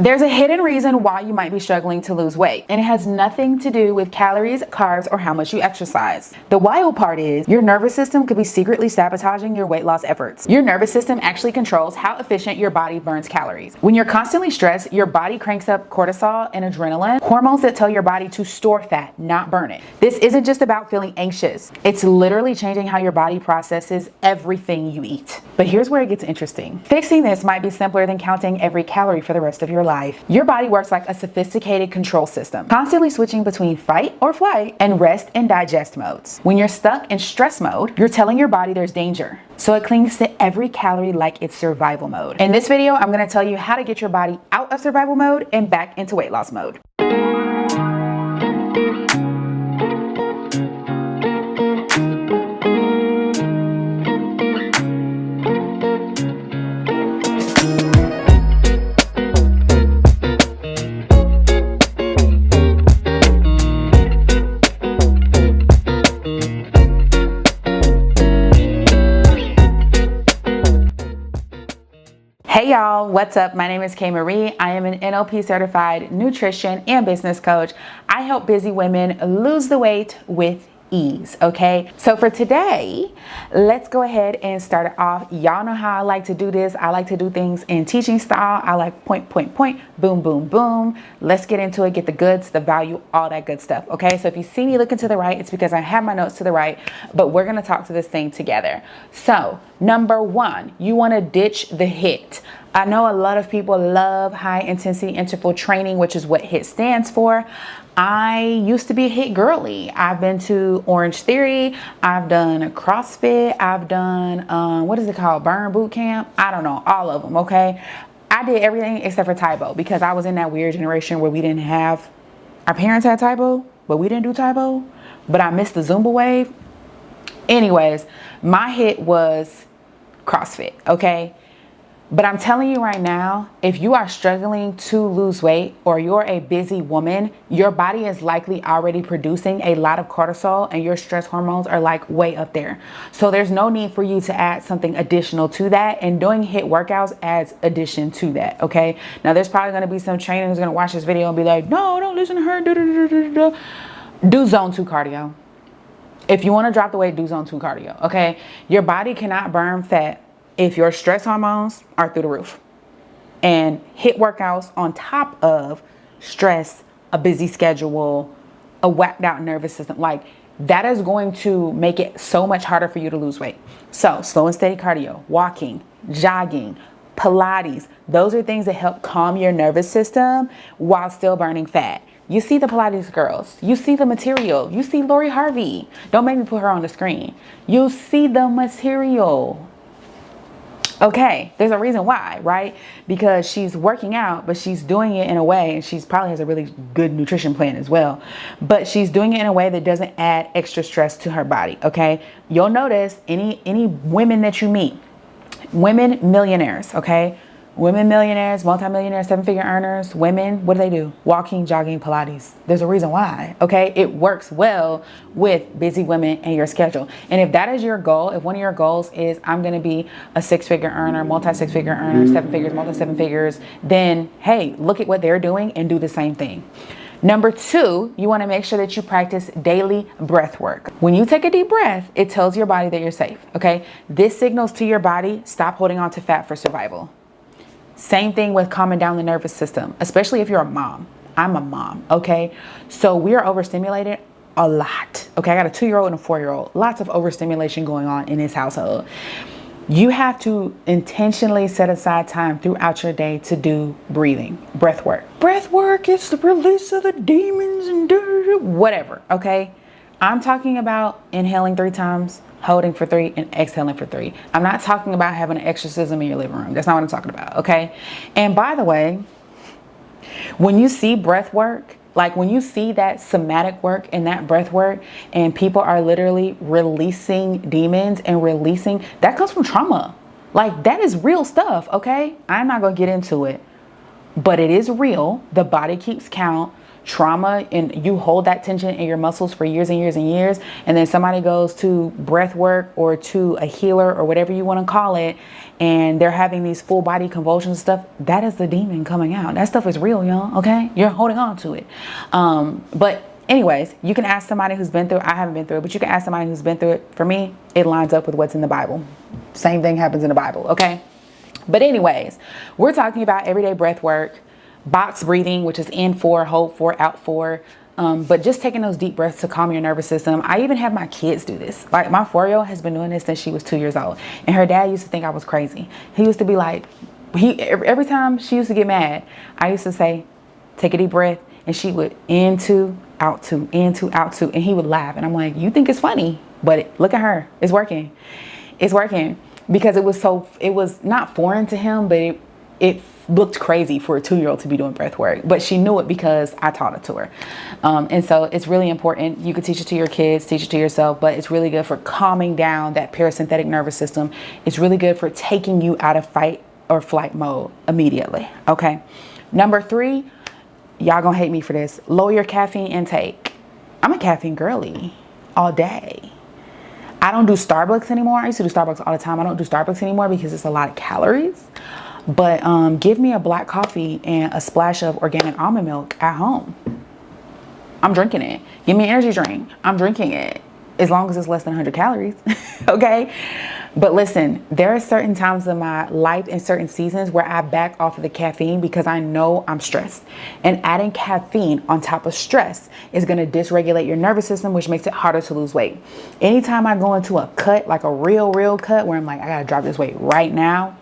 There's a hidden reason why you might be struggling to lose weight, and it has nothing to do with calories, carbs, or how much you exercise. The wild part is your nervous system could be secretly sabotaging your weight loss efforts. Your nervous system actually controls how efficient your body burns calories. When you're constantly stressed, your body cranks up cortisol and adrenaline, hormones that tell your body to store fat, not burn it. This isn't just about feeling anxious. It's literally changing how your body processes everything you eat. But here's where it gets interesting. Fixing this might be simpler than counting every calorie for the rest of your life. Your body works like a sophisticated control system, constantly switching between fight or flight and rest and digest modes. When you're stuck in stress mode, you're telling your body there's danger. So it clings to every calorie like it's survival mode. In this video, I'm going to tell you how to get your body out of survival mode and back into weight loss mode. Hey y'all, what's up? My name is Kay Marie. I am an NLP certified nutrition and business coach. I help busy women lose the weight with ease, okay? So for today, let's go ahead and start it off. Y'all know how I like to do this. I like to do things in teaching style. I like point, boom, boom, boom. Let's get into it, get the goods, the value, all that good stuff, okay? So if you see me looking to the right, it's because I have my notes to the right, but we're gonna talk to this thing together. So number one, you wanna ditch the HIIT. I know a lot of people love high intensity interval training, which is what HIIT stands for. I used to be a HIIT girly. I've been to Orange Theory. I've done CrossFit. I've done, what is it called? Burn Boot Camp. I don't know, all of them, okay? I did everything except for Tybo because I was in that weird generation where we didn't have, our parents had Tybo, but we didn't do Tybo, but I missed the Zumba wave. Anyways, my HIIT was CrossFit, okay? But I'm telling you right now, if you are struggling to lose weight or you're a busy woman, your body is likely already producing a lot of cortisol and your stress hormones are like way up there. So there's no need for you to add something additional to that, and doing HIIT workouts adds addition to that, okay? Now there's probably gonna be some trainer who's gonna watch this video and be like, no, don't listen to her, do zone 2 cardio. If you wanna drop the weight, do zone 2 cardio, okay? Your body cannot burn fat if your stress hormones are through the roof. And HIIT workouts on top of stress, a busy schedule, a whacked out nervous system, like that is going to make it so much harder for you to lose weight. So slow and steady cardio, walking, jogging, Pilates, those are things that help calm your nervous system while still burning fat. You see the Pilates girls, you see the material, you see Lori Harvey. Don't make me put her on the screen. You see the material. Okay, there's a reason why, right? Because she's working out, but she's doing it in a way, and she's probably has a really good nutrition plan as well, but she's doing it in a way that doesn't add extra stress to her body, okay? You'll notice any women that you meet, women millionaires, okay? Women millionaires, multimillionaires, 7-figure earners, women, what do? Walking, jogging, Pilates. There's a reason why, okay? It works well with busy women and your schedule. And if that is your goal, if one of your goals is I'm gonna be a 6-figure earner, multi-6-figure earner, 7 figures, multi-7 figures, then hey, look at what they're doing and do the same thing. Number 2, you wanna make sure that you practice daily breath work. When you take a deep breath, it tells your body that you're safe, okay? This signals to your body, stop holding on to fat for survival. Same thing with calming down the nervous system, especially if you're a mom. I'm a mom, okay? So we are overstimulated a lot, okay? I got a 2-year-old and a 4-year-old. Lots of overstimulation going on in this household. You have to intentionally set aside time throughout your day to do breathing, breath work. Breath work is the release of the demons and whatever, okay? I'm talking about inhaling 3 times, holding for 3, and exhaling for 3. I'm not talking about having an exorcism in your living room. That's not what I'm talking about, okay? And by the way, when you see breath work, like when you see that somatic work and that breath work, and people are literally releasing demons and releasing, that comes from trauma. Like that is real stuff, okay? I'm not gonna get into it, but it is real. The body keeps count. trauma and you hold that tension in your muscles for years and years and years, and then somebody goes to breath work or to a healer or whatever you want to call it, and they're having these full body convulsions and stuff, that is the demon coming out. That stuff is real, y'all, okay? You're holding on to it. But anyways, you can ask somebody who's been through it. I haven't been through it, but you can ask somebody who's been through it. For me, it lines up with what's in the Bible. Same thing happens in the Bible, okay? But anyways, we're talking about everyday breath work, box breathing, which is in 4, hold 4, out 4. But just taking those deep breaths to calm your nervous system. I even have my kids do this. Like my 4-year-old has been doing this since she was 2 years old. And her dad used to think I was crazy. He used to be like, every time she used to get mad, I used to say, take a deep breath. And she would in 2, out 2, in 2, out 2. And he would laugh. And I'm like, you think it's funny, but look at her. It's working. It's working. Because it was not foreign to him, but it looked crazy for a 2-year-old to be doing breath work, but she knew it because I taught it to her. And so it's really important. You can teach it to your kids, teach it to yourself, but it's really good for calming down that parasympathetic nervous system. It's really good for taking you out of fight or flight mode immediately. Okay. Number 3, y'all gonna hate me for this. Lower your caffeine intake. I'm a caffeine girly all day. I don't do Starbucks anymore. I used to do Starbucks all the time. I don't do Starbucks anymore because it's a lot of calories. But give me a black coffee and a splash of organic almond milk at home. I'm drinking it. Give me an energy drink. I'm drinking it. As long as it's less than 100 calories. Okay? But listen, there are certain times in my life and certain seasons where I back off of the caffeine because I know I'm stressed. And adding caffeine on top of stress is going to dysregulate your nervous system, which makes it harder to lose weight. Anytime I go into a cut, like a real cut, where I'm like, I got to drop this weight right now,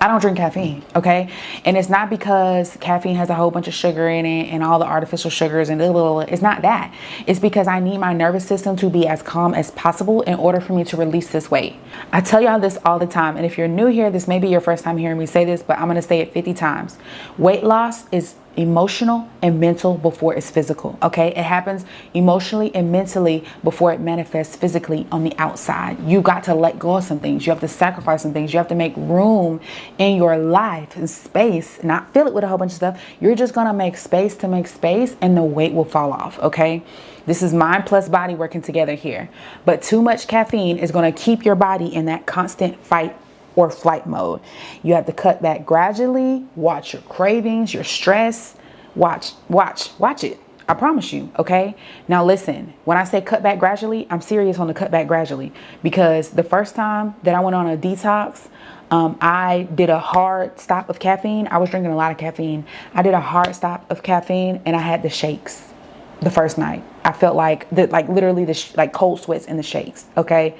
I don't drink caffeine, okay? And it's not because caffeine has a whole bunch of sugar in it and all the artificial sugars and it's not that. It's because I need my nervous system to be as calm as possible in order for me to release this weight. I tell y'all this all the time, and if you're new here, this may be your first time hearing me say this, but I'm gonna say it 50 times. Weight loss is emotional and mental before it's physical, okay? It happens emotionally and mentally before it manifests physically on the outside. You got to let go of some things. You have to sacrifice some things. You have to make room in your life and space, not fill it with a whole bunch of stuff. You're just gonna make space to make space and the weight will fall off, okay? This is mind plus body working together here. But too much caffeine is gonna keep your body in that constant fight or flight mode. You have to cut back gradually. Watch your cravings, your stress. Watch it. I promise you, okay? Now listen, when I say cut back gradually, I'm serious on the cut back gradually, because the first time that I went on a detox, I did a hard stop of caffeine. I was drinking a lot of caffeine. I did a hard stop of caffeine and I had the shakes the first night. I felt like literally like cold sweats in the shakes, okay?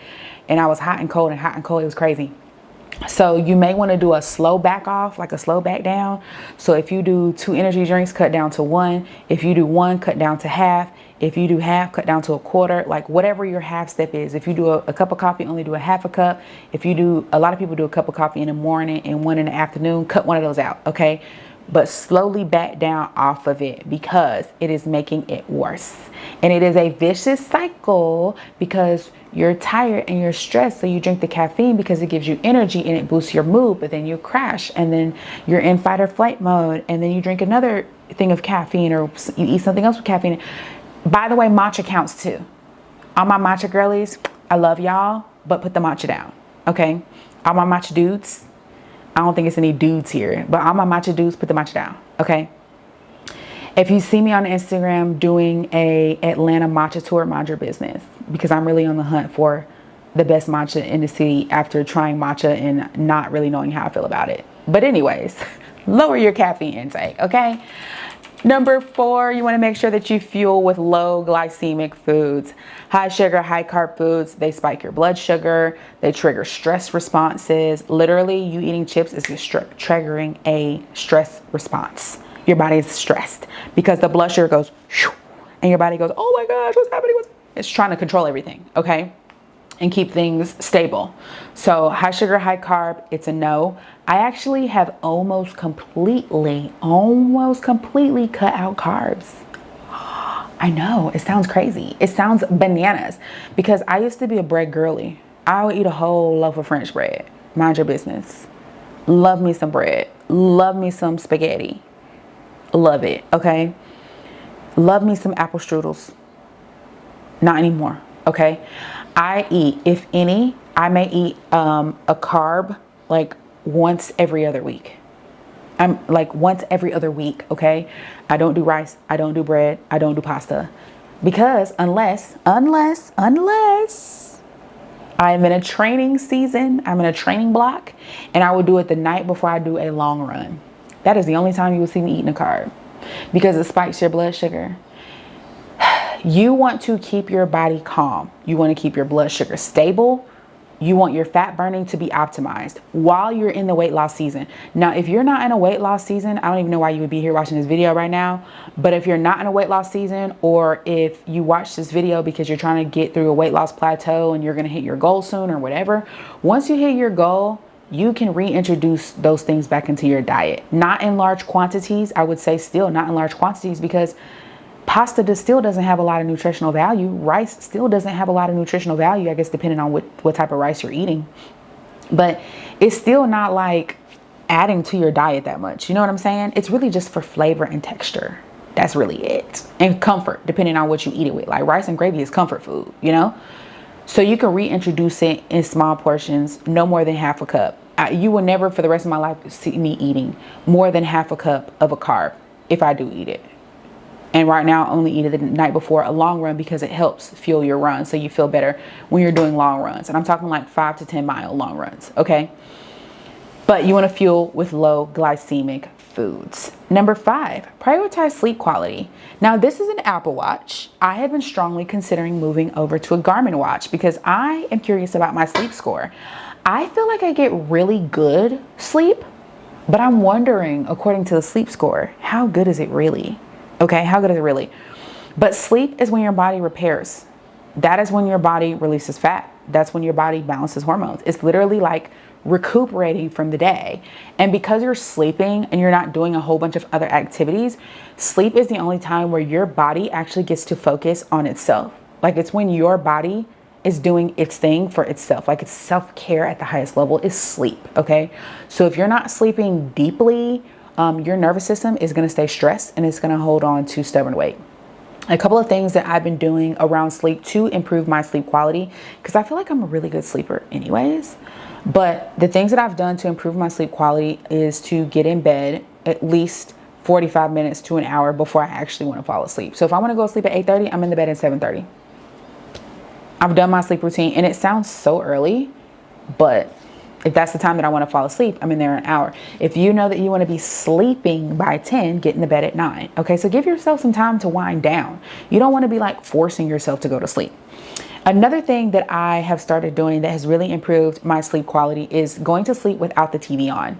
And I was hot and cold. It was crazy. So you may want to do a slow back off, like a slow back down. So if you do 2 energy drinks, cut down to 1. If you do 1, cut down to half. If you do half, cut down to a quarter, like whatever your half step is. If you do a cup of coffee, only do a half a cup. If you do, a lot of people do a cup of coffee in the morning and 1 in the afternoon, cut one of those out, okay? But slowly back down off of it because it is making it worse. And it is a vicious cycle because you're tired and you're stressed. So you drink the caffeine because it gives you energy and it boosts your mood, but then you crash and then you're in fight or flight mode. And then you drink another thing of caffeine or you eat something else with caffeine. By the way, matcha counts too. All my matcha girlies, I love y'all, but put the matcha down, okay? All my matcha dudes, I don't think it's any dudes here, but all my matcha dudes, put the matcha down, okay? If you see me on Instagram doing a Atlanta matcha tour, mind your business, because I'm really on the hunt for the best matcha in the city after trying matcha and not really knowing how I feel about it. But anyways, lower your caffeine intake, okay? Number 4, you want to make sure that you fuel with low glycemic foods. High sugar, high carb foods, they spike your blood sugar. They trigger stress responses. Literally, you eating chips is triggering a stress response. Your body is stressed because the blood sugar goes, and your body goes, oh my gosh, what's happening? It's trying to control everything, okay? And keep things stable. So high sugar, high carb, it's a no. I actually have almost completely cut out carbs. I know, it sounds crazy. It sounds bananas because I used to be a bread girly. I would eat a whole loaf of French bread. Mind your business. Love me some bread. Love me some spaghetti. Love it, okay? Love me some apple strudels. Not anymore, okay? I eat, if any, I may eat a carb like once every other week. I'm like once every other week, okay? I don't do rice, I don't do bread, I don't do pasta. Because unless I am in a training season, I'm in a training block, and I will do it the night before I do a long run. That is the only time you will see me eating a carb, because it spikes your blood sugar. You want to keep your body calm. You want to keep your blood sugar stable. You want your fat burning to be optimized while you're in the weight loss season. Now, if you're not in a weight loss season, I don't even know why you would be here watching this video right now. But if you're not in a weight loss season, or if you watch this video because you're trying to get through a weight loss plateau and you're going to hit your goal soon or whatever, once you hit your goal, you can reintroduce those things back into your diet. Not in large quantities. I would say still not in large quantities, because pasta still doesn't have a lot of nutritional value. Rice still doesn't have a lot of nutritional value, I guess, depending on what type of rice you're eating. But it's still not like adding to your diet that much. You know what I'm saying? It's really just for flavor and texture. That's really it. And comfort, depending on what you eat it with. Like rice and gravy is comfort food, you know? So you can reintroduce it in small portions, no more than half a cup. You will never for the rest of my life see me eating more than half a cup of a carb if I do eat it. And right now I only eat it the night before a long run, because it helps fuel your run. So you feel better when you're doing long runs. And I'm talking like 5 to 10 mile long runs. Okay. But you want to fuel with low glycemic foods. Number 5, prioritize sleep quality. Now this is an Apple Watch. I have been strongly considering moving over to a Garmin watch because I am curious about my sleep score. I feel like I get really good sleep, but I'm wondering, according to the sleep score, how good is it really? Okay, how good is it really? But sleep is when your body repairs. That is when your body releases fat. That's when your body balances hormones. It's literally like recuperating from the day. And because you're sleeping and you're not doing a whole bunch of other activities, sleep is the only time where your body actually gets to focus on itself. Like it's when your body is doing its thing for itself. Like it's self-care at the highest level is sleep, okay? So if you're not sleeping deeply, your nervous system is going to stay stressed and it's going to hold on to stubborn weight. A couple of things that I've been doing around sleep to improve my sleep quality, because I feel like I'm a really good sleeper anyways. But the things that I've done to improve my sleep quality is to get in bed at least 45 minutes to an hour before I actually want to fall asleep. So if I want to go to sleep at 8:30, I'm in the bed at 7:30. I've done my sleep routine, and it sounds so early, but if that's the time that I want to fall asleep, I'm in there an hour. If you know that you want to be sleeping by 10, get in the bed at 9. Okay, so give yourself some time to wind down. You don't want to be like forcing yourself to go to sleep. Another thing that I have started doing that has really improved my sleep quality is going to sleep without the TV on.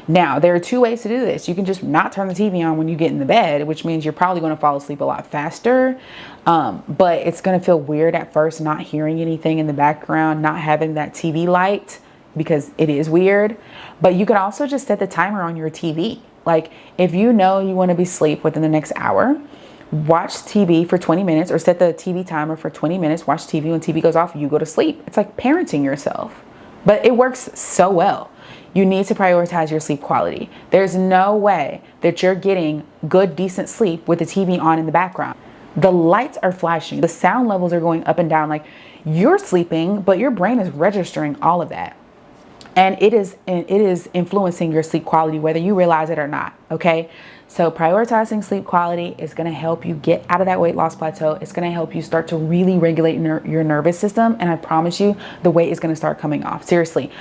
Now, there are 2 ways to do this. You can just not turn the TV on when you get in the bed, which means you're probably going to fall asleep a lot faster. But it's going to feel weird at first not hearing anything in the background, not having that TV light, because it is weird. But you could also just set the timer on your TV. Like if you know you want to be asleep within the next hour, watch TV for 20 minutes or set the TV timer for 20 minutes, watch TV. When TV goes off, you go to sleep. It's like parenting yourself, but it works so well. You need to prioritize your sleep quality. There's no way that you're getting good, decent sleep with the TV on in the background. The lights are flashing. The sound levels are going up and down. Like you're sleeping, but your brain is registering all of that. And it is influencing your sleep quality, whether you realize it or not. Okay. So prioritizing sleep quality is going to help you get out of that weight loss plateau. It's going to help you start to really regulate your nervous system. And I promise you the weight is going to start coming off. Seriously.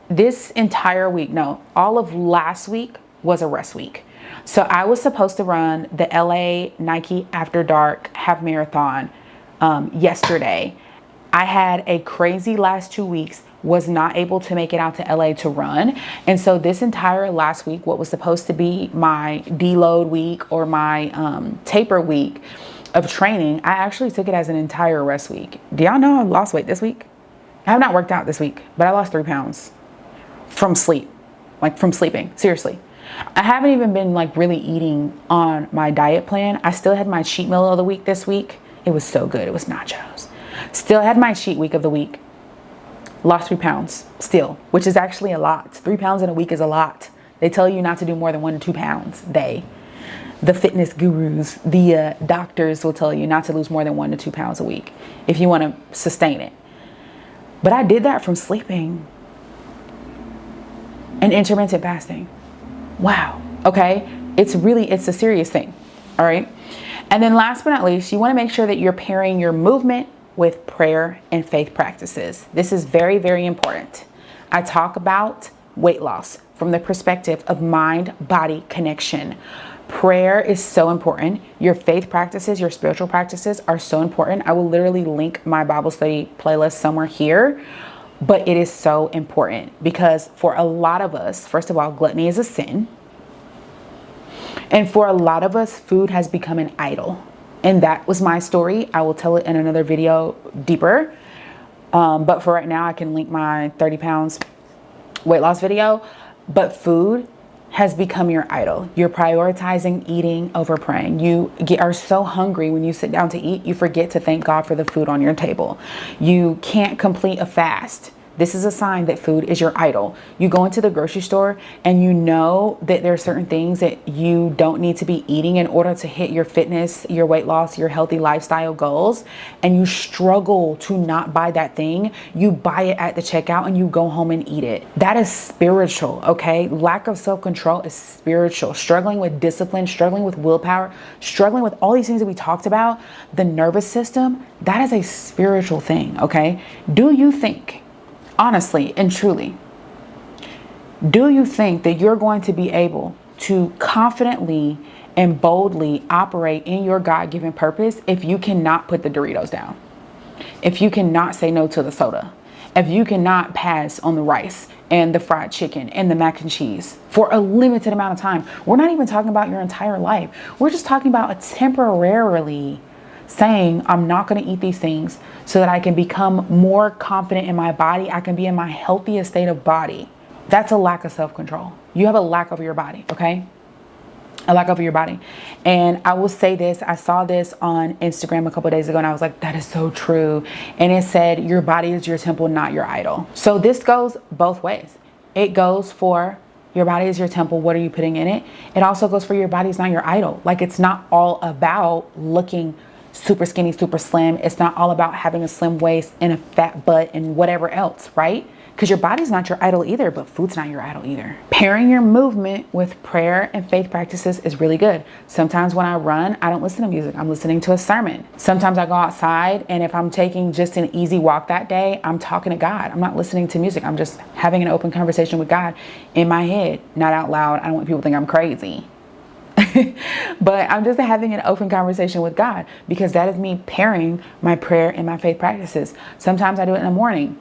This entire week, no, all of last week was a rest week. So I was supposed to run the LA Nike After Dark half marathon yesterday. I had a crazy last 2 weeks, was not able to make it out to LA to run. And so this entire last week, what was supposed to be my deload week or my taper week of training, I actually took it as an entire rest week. Do y'all know I lost weight this week? I have not worked out this week, but I lost 3 pounds from sleep, like from sleeping, seriously. I haven't even been like really eating on my diet plan. I still had my cheat meal of the week this week. It was so good. It was nachos. Still had my cheat week of the week. Lost 3 pounds still, which is actually a lot. 3 pounds in a week is a lot. They tell you not to do more than 1 to 2 pounds a day. The fitness gurus, the doctors will tell you not to lose more than 1 to 2 pounds a week if you want to sustain it. But I did that from sleeping and intermittent fasting. Wow. Okay. It's a serious thing. All right. And then last but not least, you want to make sure that you're pairing your movement with prayer and faith practices. This is very, very important. I talk about weight loss from the perspective of mind-body connection. Prayer is so important. Your faith practices, your spiritual practices are so important. I will literally link my Bible study playlist somewhere here, but it is so important because for a lot of us, first of all, gluttony is a sin. And for a lot of us, food has become an idol. And that was my story. I will tell it in another video deeper. But for right now, I can link my 30 pounds weight loss video. But food has become your idol. You're prioritizing eating over praying. You are so hungry when you sit down to eat, you forget to thank God for the food on your table. You can't complete a fast. This is a sign that food is your idol. You go into the grocery store and you know that there are certain things that you don't need to be eating in order to hit your fitness, your weight loss, your healthy lifestyle goals. And you struggle to not buy that thing. You buy it at the checkout and you go home and eat it. That is spiritual, okay? Lack of self-control is spiritual. Struggling with discipline, struggling with willpower, struggling with all these things that we talked about, the nervous system, that is a spiritual thing, okay? Do you think, honestly and truly, do you think that you're going to be able to confidently and boldly operate in your God-given purpose if you cannot put the Doritos down? If you cannot say no to the soda? If you cannot pass on the rice and the fried chicken and the mac and cheese for a limited amount of time? We're not even talking about your entire life. We're just talking about temporarily saying, I'm not going to eat these things so that I can become more confident in my body. I can be in my healthiest state of body. That's a lack of self-control. You have a lack of your body, okay? A lack of your body. And I will say this, I saw this on Instagram a couple of days ago and I was like, that is so true. And it said, your body is your temple, not your idol. So this goes both ways. It goes for your body is your temple. What are you putting in it? It also goes for your body is not your idol. Like, it's not all about looking super skinny, super slim. It's not all about having a slim waist and a fat butt and whatever else, right? Because your body's not your idol either, but food's not your idol either. Pairing your movement with prayer and faith practices is really good. Sometimes when I run, I don't listen to music. I'm listening to a sermon. Sometimes I go outside, and if I'm taking just an easy walk that day, I'm talking to God. I'm not listening to music. I'm just having an open conversation with God in my head, not out loud. I don't want people to think I'm crazy. But I'm just having an open conversation with God, because that is me pairing my prayer and my faith practices. Sometimes I do it in the morning.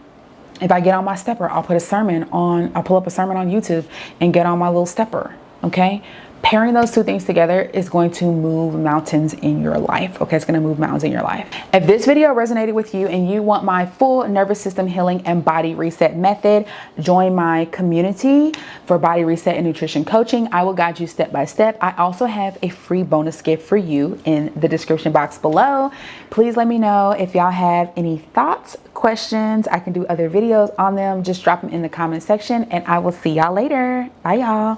If I get on my stepper, I'll pull up a sermon on YouTube and get on my little stepper. Okay. Pairing those two things together is going to move mountains in your life. Okay, it's going to move mountains in your life. If this video resonated with you and you want my full nervous system healing and body reset method, join my community for body reset and nutrition coaching. I will guide you step by step. I also have a free bonus gift for you in the description box below. Please let me know if y'all have any thoughts, questions. I can do other videos on them. Just drop them in the comment section and I will see y'all later. Bye, y'all.